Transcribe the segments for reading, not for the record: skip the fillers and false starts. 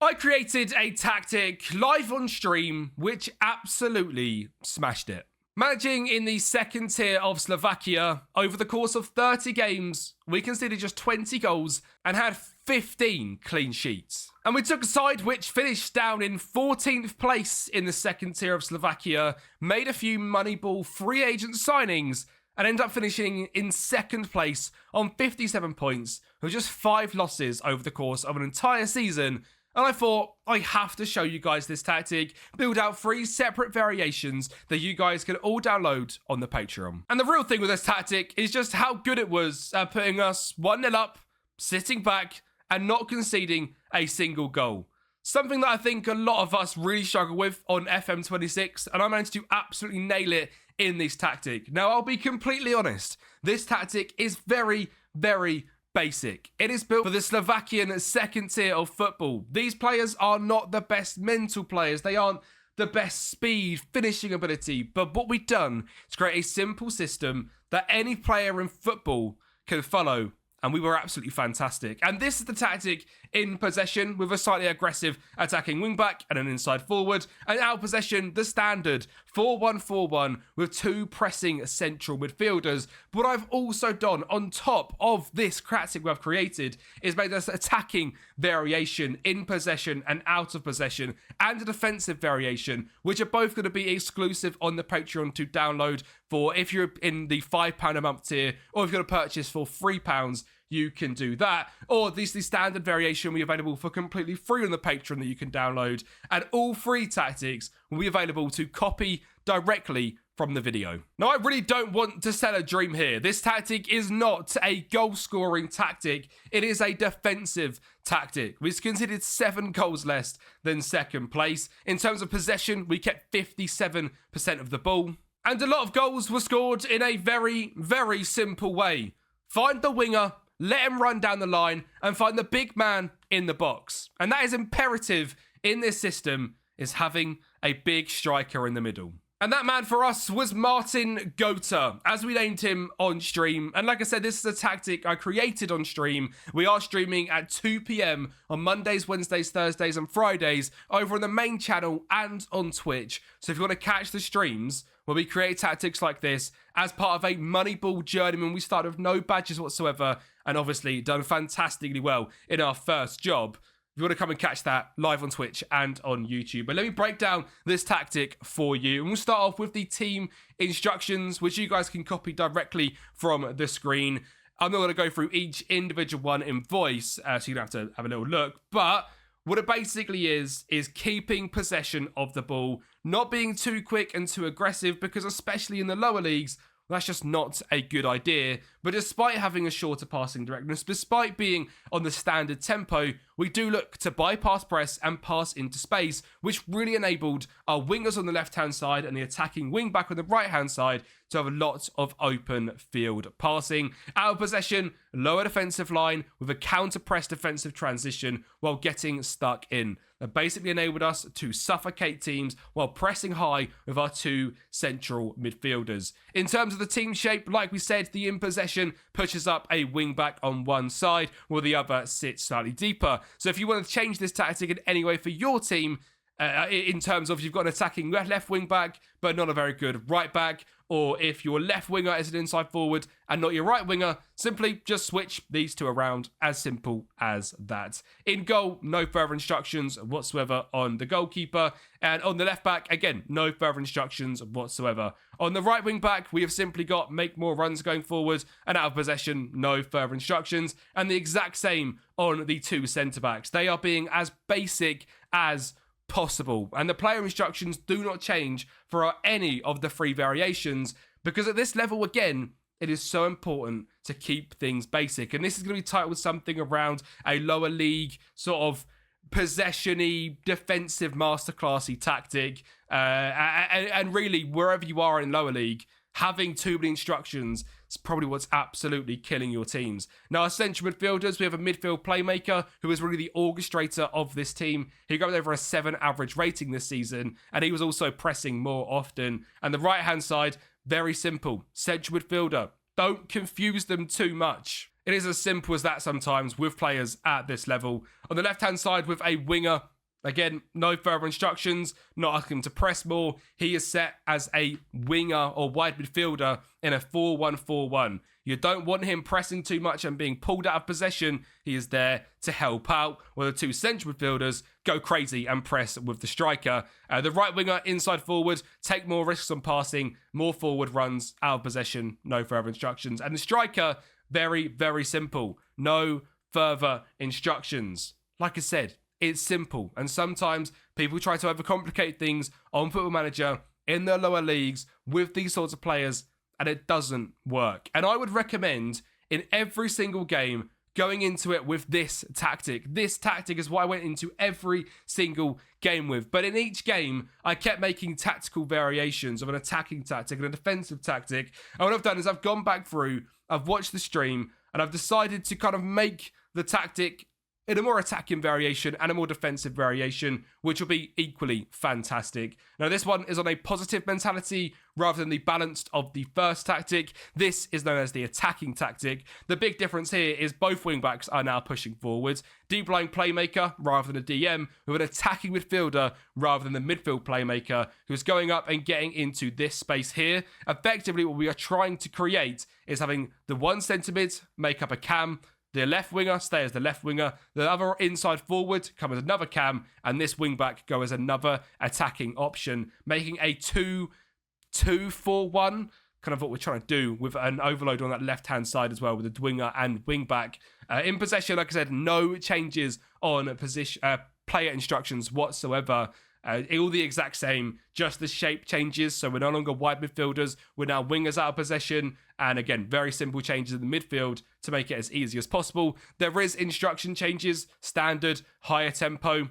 I created a tactic live on stream, which absolutely smashed it. Managing in the second tier of Slovakia, over the course of 30 games, we conceded just 20 goals and had 15 clean sheets. And we took a side which finished down in 14th place in the second tier of Slovakia, made a few Moneyball free agent signings, and ended up finishing in second place on 57 points with just 5 losses over the course of an entire season. And I thought, I have to show you guys this tactic, build out 3 separate variations that you guys can all download on the Patreon. And the real thing with this tactic is just how good it was at putting us 1-0 up, sitting back, and not conceding a single goal. Something that I think a lot of us really struggle with on FM26, and I managed to absolutely nail it in this tactic. Now, I'll be completely honest, this tactic is very, very basic. It is built for the Slovakian second tier of football. These players are not the best mental players. They aren't the best speed, finishing ability. But what we've done is create a simple system that any player in football can follow. And we were absolutely fantastic. And this is the tactic in possession with a slightly aggressive attacking wingback and an inside forward. And out of possession, the standard 4-1-4-1 with 2 pressing central midfielders. But what I've also done on top of this tactic we've created is made this attacking variation in possession and out of possession and a defensive variation, which are both going to be exclusive on the Patreon to download for if you're in the £5 a month tier, or if you're going to purchase for £3, you can do that. Or the standard variation will be available for completely free on the Patreon that you can download. And all 3 tactics will be available to copy directly from the video. Now, I really don't want to sell a dream here. This tactic is not a goal-scoring tactic. It is a defensive tactic. We've conceded 7 goals less than second place. In terms of possession, we kept 57% of the ball. And a lot of goals were scored in a very, very simple way. Find the winger, let him run down the line, and find the big man in the box. And that is imperative in this system, is having a big striker in the middle. And that man for us was Martin Gota, as we named him on stream. And like I said, this is a tactic I created on stream. We are streaming at 2 p.m. on Mondays, Wednesdays, Thursdays, and Fridays over on the main channel and on Twitch. So if you want to catch the streams where we create tactics like this as part of a Moneyball journeyman, we started with no badges whatsoever and obviously done fantastically well in our first job. If you want to come and catch that live on Twitch and on YouTube. But let me break down this tactic for you. And we'll start off with the team instructions, which you guys can copy directly from the screen. I'm not going to go through each individual one in voice, so you don't have to have a little look. But what it basically is keeping possession of the ball, not being too quick and too aggressive, because especially in the lower leagues, that's just not a good idea. But despite having a shorter passing directness, despite being on the standard tempo, we do look to bypass press and pass into space, which really enabled our wingers on the left-hand side and the attacking wing-back on the right-hand side to have a lot of open field passing. Out of possession, lower defensive line with a counter-press defensive transition while getting stuck in. That basically enabled us to suffocate teams while pressing high with our 2 central midfielders. In terms of the team shape, like we said, the in possession pushes up a wing-back on one side while the other sits slightly deeper. So if you want to change this tactic in any way for your team, in terms of you've got an attacking left wing back, but not a very good right back, or if your left winger is an inside forward and not your right winger, simply just switch these 2 around. As simple as that. In goal, no further instructions whatsoever on the goalkeeper. And on the left back, again, no further instructions whatsoever. On the right wing back, we have simply got make more runs going forward, and out of possession, no further instructions. And the exact same on the 2 centre backs. They are being as basic as possible, and the player instructions do not change for any of the 3 variations, because at this level, again, it is so important to keep things basic. And this is going to be titled something around a lower league sort of possession-y, defensive masterclassy tactic, and really wherever you are in lower league, having too many instructions is probably what's absolutely killing your teams. Now, our central midfielders, we have a midfield playmaker who is really the orchestrator of this team. He got over a 7 average rating this season, and he was also pressing more often. And the right-hand side, very simple. Central midfielder. Don't confuse them too much. It is as simple as that sometimes with players at this level. On the left-hand side with a winger, again, no further instructions, not asking him to press more. He is set as a winger or wide midfielder in a 4-1-4-1. You don't want him pressing too much and being pulled out of possession. He is there to help out, while the two central midfielders go crazy and press with the striker. The right winger, inside forward, take more risks on passing, more forward runs, out of possession, no further instructions. And the striker, very, very simple. No further instructions. Like I said, it's simple. And sometimes people try to overcomplicate things on Football Manager in the lower leagues with these sorts of players, and it doesn't work. And I would recommend in every single game going into it with this tactic. This tactic is what I went into every single game with. But in each game, I kept making tactical variations of an attacking tactic and a defensive tactic. And what I've done is I've gone back through, I've watched the stream, and I've decided to kind of make the tactic in a more attacking variation and a more defensive variation, which will be equally fantastic. Now, this one is on a positive mentality rather than the balanced of the first tactic. This is known as the attacking tactic. The big difference here is both wingbacks are now pushing forwards. Deep line playmaker rather than a DM, with an attacking midfielder rather than the midfield playmaker who's going up and getting into this space here. Effectively, what we are trying to create is having the one centre mid make up a cam, the left winger stay as the left winger, the other inside forward come as another cam, and this wingback go as another attacking option, making a 2-2-4-1, kind of what we're trying to do with an overload on that left-hand side as well with the winger and wingback. In possession, like I said, no changes on position, player instructions whatsoever. All the exact same, just the shape changes. So we're no longer wide midfielders, we're now wingers out of possession. And again, very simple changes in the midfield to make it as easy as possible. There is instruction changes, standard, higher tempo,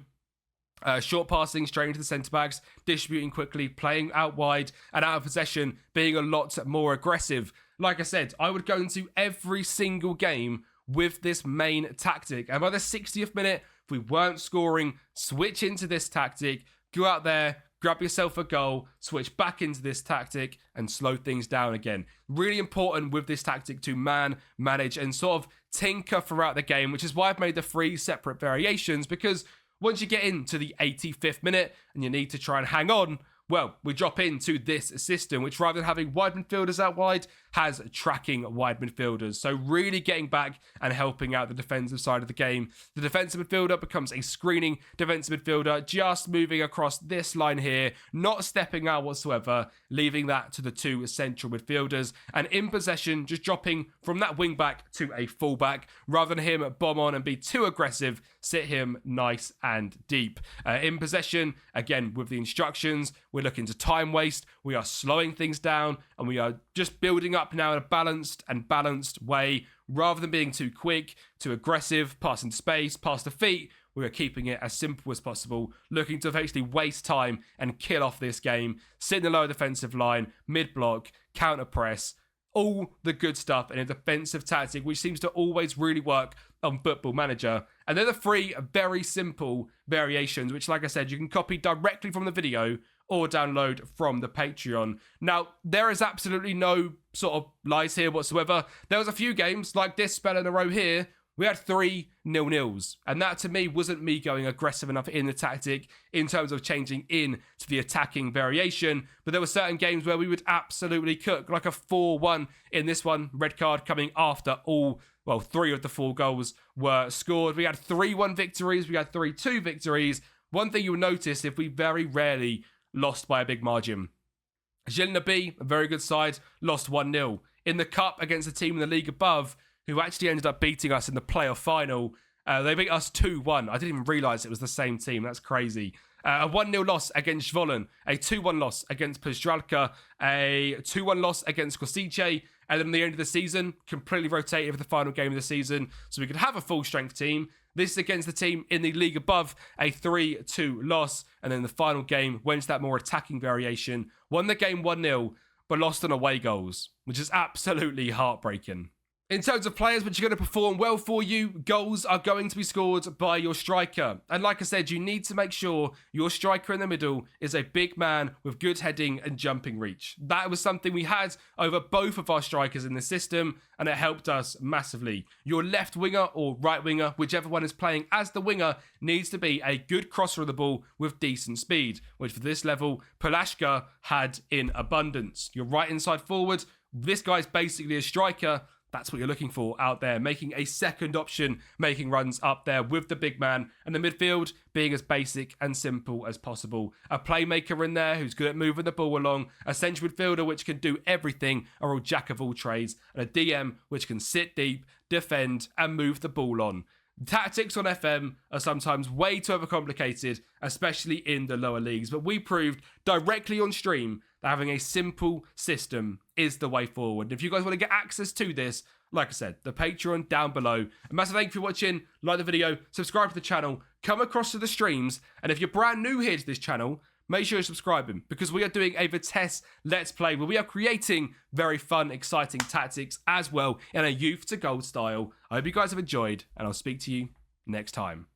short passing straight into the centre backs, distributing quickly, playing out wide and out of possession, being a lot more aggressive. Like I said, I would go into every single game with this main tactic. And by the 60th minute, if we weren't scoring, switch into this tactic, go out there, grab yourself a goal, switch back into this tactic and slow things down again. Really important with this tactic to manage and sort of tinker throughout the game, which is why I've made the 3 separate variations, because once you get into the 85th minute and you need to try and hang on, well, we drop into this system, which rather than having wide midfielders out wide, has tracking wide midfielders. So really getting back and helping out the defensive side of the game. The defensive midfielder becomes a screening defensive midfielder, just moving across this line here, not stepping out whatsoever, leaving that to the 2 central midfielders. And in possession, just dropping from that wing back to a fullback, rather than him bomb on and be too aggressive, sit him nice and deep. In possession, again, with the instructions, we're looking to time waste, we are slowing things down, and we are just building up now in a balanced way, rather than being too quick, too aggressive, passing space, past the feet. We are keeping it as simple as possible, looking to effectively waste time and kill off this game, sit in the lower defensive line, mid-block, counter-press, all the good stuff in a defensive tactic, which seems to always really work on Football Manager. And they're the 3 very simple variations, which, like I said, you can copy directly from the video or download from the Patreon. Now, there is absolutely no sort of lies here whatsoever. There was a few games, like this spell in a row here, we had 3 0-0s. And that, to me, wasn't me going aggressive enough in the tactic in terms of changing in to the attacking variation. But there were certain games where we would absolutely cook, like a 4-1 in this one, red card coming after all, well, 3 of the 4 goals were scored. We had 3-1 victories, we had 3-2 victories. One thing you'll notice, if we very rarely lost by a big margin. Gilna B, a very good side, lost 1-0. In the cup against a team in the league above, who actually ended up beating us in the playoff final, they beat us 2-1. I didn't even realise it was the same team. That's crazy. A 1-0 loss against Zvolen, a 2-1 loss against Pezdralka, a 2-1 loss against Kosice, and then at the end of the season, completely rotated for the final game of the season, so we could have a full-strength team. This is against the team in the league above, a 3-2 loss, and then the final game went to that more attacking variation, won the game 1-0, but lost on away goals, which is absolutely heartbreaking. In terms of players which are going to perform well for you, goals are going to be scored by your striker. And like I said, you need to make sure your striker in the middle is a big man with good heading and jumping reach. That was something we had over both of our strikers in the system, and it helped us massively. Your left winger or right winger, whichever one is playing as the winger, needs to be a good crosser of the ball with decent speed, which for this level, Palashka had in abundance. Your right inside forward, this guy's basically a striker. That's what you're looking for out there, making a second option, making runs up there with the big man, and the midfield being as basic and simple as possible. A playmaker in there who's good at moving the ball along, a central midfielder which can do everything, a real jack of all trades, and a DM which can sit deep, defend, and move the ball on. Tactics on FM are sometimes way too overcomplicated, especially in the lower leagues, but we proved directly on stream that having a simple system is the way forward. If you guys want to get access to this, like I said, the Patreon down below. A massive thank you for watching, like the video, subscribe to the channel, come across to the streams, and if you're brand new here to this channel, make sure you're subscribing, because we are doing a Vitesse Let's Play where we are creating very fun, exciting tactics as well in a youth to gold style. I hope you guys have enjoyed, and I'll speak to you next time.